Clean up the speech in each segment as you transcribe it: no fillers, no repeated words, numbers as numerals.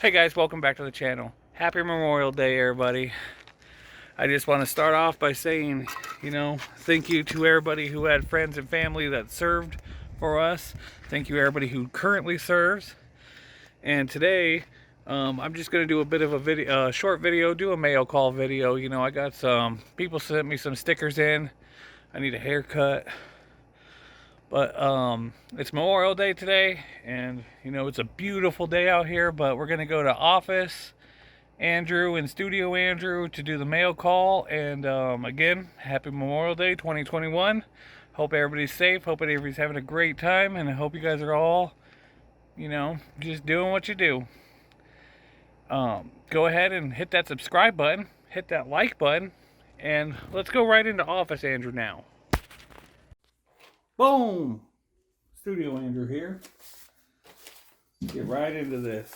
Hey guys, welcome back to the channel. Happy Memorial Day, everybody. I just want to start off by saying, thank you to everybody who had friends and family that served for us. Thank you everybody who currently serves. And today, I'm just going to do a bit of a video, short video, do a mail call video. I got some people sent me some stickers in. I need a haircut. But it's Memorial Day today, and it's a beautiful day out here. But we're gonna go to office Andrew and Studio Andrew to do the mail call. And again, happy Memorial Day 2021. Hope everybody's safe. Hope everybody's having a great time, and I hope you guys are all, just doing what you do. Go ahead and hit that subscribe button, hit that like button, and let's go right into office Andrew now. Boom! Studio Andrew here. Get right into this.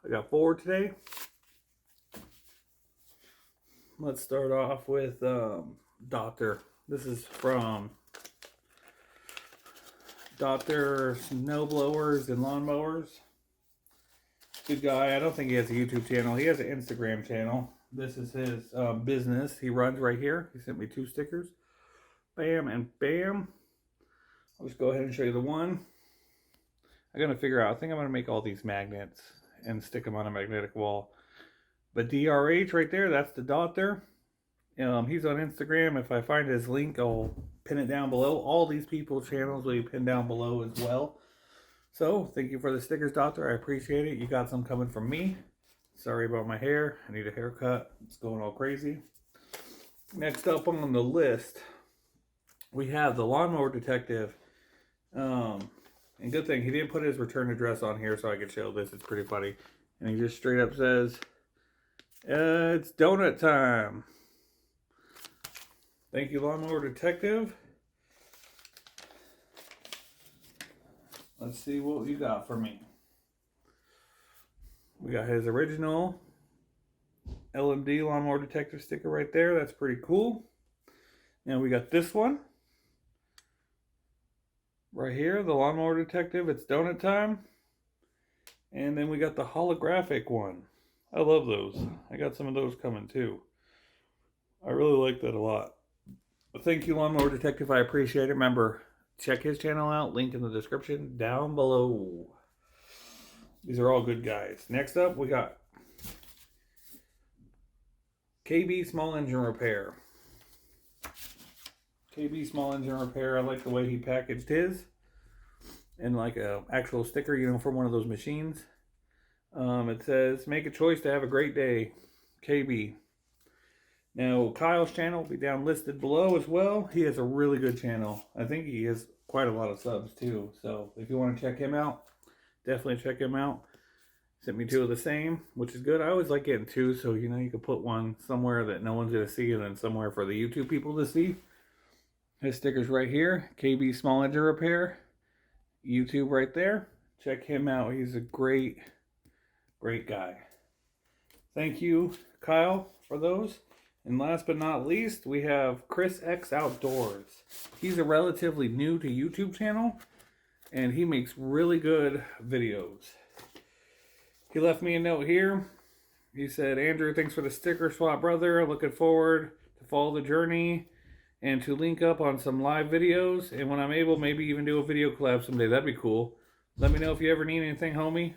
I got 4 today. Let's start off with Doctor. This is from Doctor Snowblowers and Lawnmowers. Good guy. I don't think he has a YouTube channel. He has an Instagram channel. This is his business. He runs right here. He sent me 2 stickers. Bam and bam. I'll just go ahead and show you the one. I'm going to figure out, I think I'm going to make all these magnets and stick them on a magnetic wall. But DRH right there, that's the doctor. He's on Instagram. If I find his link, I'll pin it down below. All these people's channels will be pinned down below as well. So, thank you for the stickers, doctor. I appreciate it. You got some coming from me. Sorry about my hair. I need a haircut. It's going all crazy. Next up on the list, we have the Lawnmower Detective. And good thing he didn't put his return address on here so I could show this. It's pretty funny. And he just straight up says, it's donut time. Thank you, Lawnmower Detective. Let's see what you got for me. We got his original LMD Lawnmower Detective sticker right there. That's pretty cool. Now we got this one. Right here, the Lawnmower Detective, it's donut time. And then we got the holographic one. I love those. I got some of those coming too. I really like that a lot. Thank you, Lawnmower Detective. I appreciate it. Remember, check his channel out. Link in the description down below. These are all good guys. Next up, we got KB Small Engine Repair. KB Small Engine Repair. I like the way he packaged his. And like a actual sticker, from one of those machines. It says, make a choice to have a great day. KB. Now, Kyle's channel will be down listed below as well. He has a really good channel. I think he has quite a lot of subs too. So if you want to check him out, definitely check him out. Sent me 2 of the same, which is good. I always like getting 2, so you could put one somewhere that no one's going to see and then somewhere for the YouTube people to see. His sticker's right here. KB Small Engine Repair. YouTube right there. Check him out. He's a great guy. Thank you, Kyle, for those. And last but not least, we have Chris X Outdoors. He's a relatively new to YouTube channel, and he makes really good videos. He left me a note here. He said, Andrew, thanks for the sticker swap, brother. Looking forward to follow the journey and to link up on some live videos. And when I'm able, maybe even do a video collab someday. That'd be cool. Let me know if you ever need anything, homie.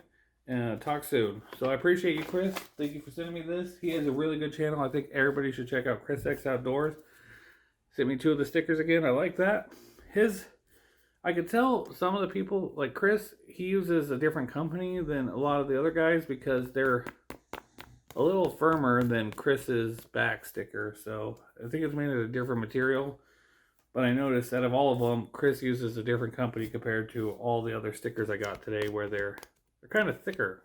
Talk soon. So I appreciate you, Chris. Thank you for sending me this. He has a really good channel. I think everybody should check out Chris X Outdoors. Sent me 2 of the stickers again. I like that. I could tell some of the people, like Chris, he uses a different company than a lot of the other guys because they're a little firmer than Chris's back sticker. So I think it's made of a different material. But I noticed out of all of them, Chris uses a different company compared to all the other stickers I got today where they're kind of thicker.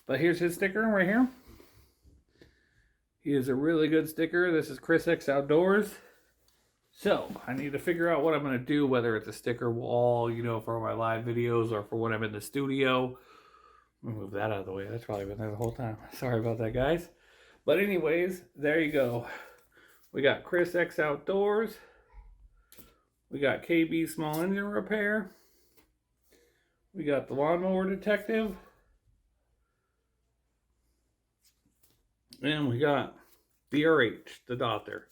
But here's his sticker right here. He is a really good sticker. This is Chris X Outdoors. So, I need to figure out what I'm going to do, whether it's a sticker wall, for my live videos or for when I'm in the studio. I'm going to move that out of the way. That's probably been there the whole time. Sorry about that, guys. But anyways, there you go. We got Chris X Outdoors. We got KB Small Engine Repair. We got the Lawnmower Detective. And we got BRH, the doctor.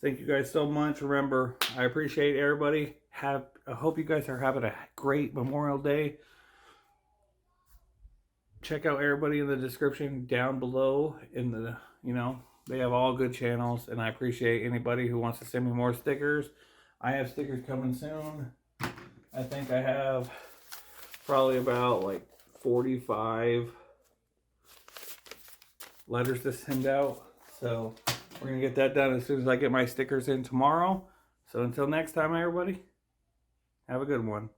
Thank you guys so much. Remember, I appreciate everybody. I hope you guys are having a great Memorial Day. Check out everybody in the description down below. They have all good channels, and I appreciate anybody who wants to send me more stickers. I have stickers coming soon. I think I have probably about like 45 letters to send out. So we're going to get that done as soon as I get my stickers in tomorrow. So until next time, everybody, have a good one.